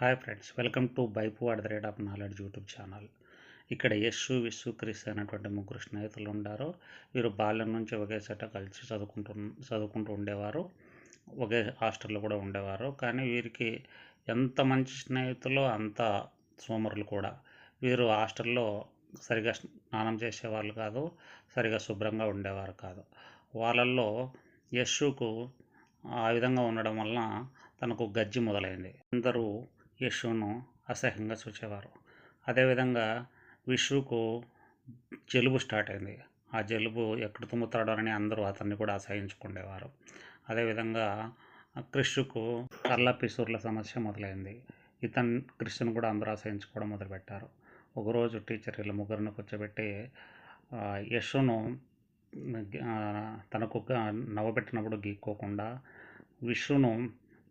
Hi friends, welcome to బైపు @knowledge YouTube channel. ఇక్కడ యస్సు, విస్సు, క్రిస్ అనేటువంటి ముగ్గురు స్నేహితులు ఉండారు. వీరు బాల్యం నుంచి ఒకే చోట కలిసి చదువుకుంటూ ఉండేవారు. ఒకే హాస్టల్లో కూడా ఉండేవారు. కానీ వీరికి ఎంత మంచి స్నేహితులో అంత సోమరులు కూడా. వీరు హాస్టల్లో సరిగా స్నానం చేసేవాళ్ళు కాదు, సరిగా శుభ్రంగా ఉండేవారు కాదు. వాళ్ళల్లో యస్సుకు ఆ విధంగా ఉండడం వలన తనకు గజ్జి మొదలైంది. అందరూ యస్సును అసహ్యంగా చూసేవారు. అదేవిధంగా విష్ణుకు జలుబు స్టార్ట్ అయింది. ఆ జలుబు ఎక్కడ తుమ్ముతాడో అని అందరూ అతన్ని కూడా అసహించుకునేవారు. అదేవిధంగా క్రిష్కు కళ్ళ పిసూర్ల సమస్య మొదలైంది. క్రిష్ను కూడా అందరూ అసహించుకోవడం మొదలుపెట్టారు. ఒకరోజు టీచర్ వీళ్ళ ముగ్గురిని కూర్చోబెట్టి యస్సును తనకు నవ్వబెట్టినప్పుడు గీక్కోకుండా, విష్ణును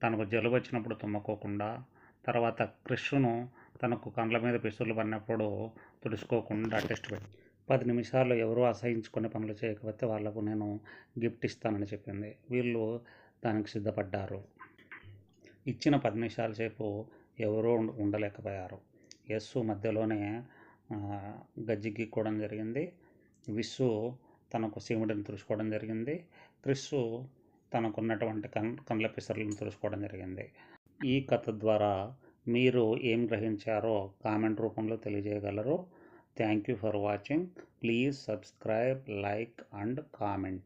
తనకు జలుబు వచ్చినప్పుడు తుమ్మకోకుండా, తర్వాత క్రిష్ను తనకు కండ్ల మీద పిసుర్లు పడినప్పుడు తుడుచుకోకుండా టెస్ట్ పెట్టి 10 నిమిషాలు ఎవరూ అసహించుకునే పనులు చేయకపోతే వాళ్లకు నేను గిఫ్ట్ ఇస్తానని చెప్పింది. వీళ్ళు దానికి సిద్ధపడ్డారు. ఇచ్చిన 10 నిమిషాల సేపు ఎవరూ ఉండలేకపోయారు. యస్సు మధ్యలోనే గజ్జి గీక్కోవడం జరిగింది. విస్సు తనకు సీముడిని తుడుచుకోవడం జరిగింది. క్రిస్సు తనకున్నటువంటి కండ్ల పిసర్లను తుడుచుకోవడం జరిగింది. ఈ కథ ద్వారా మీరు ఏం గ్రహించారో కామెంట్ రూపంలో తెలియజేయగలరు. Thank you for watching. Please subscribe, like and comment.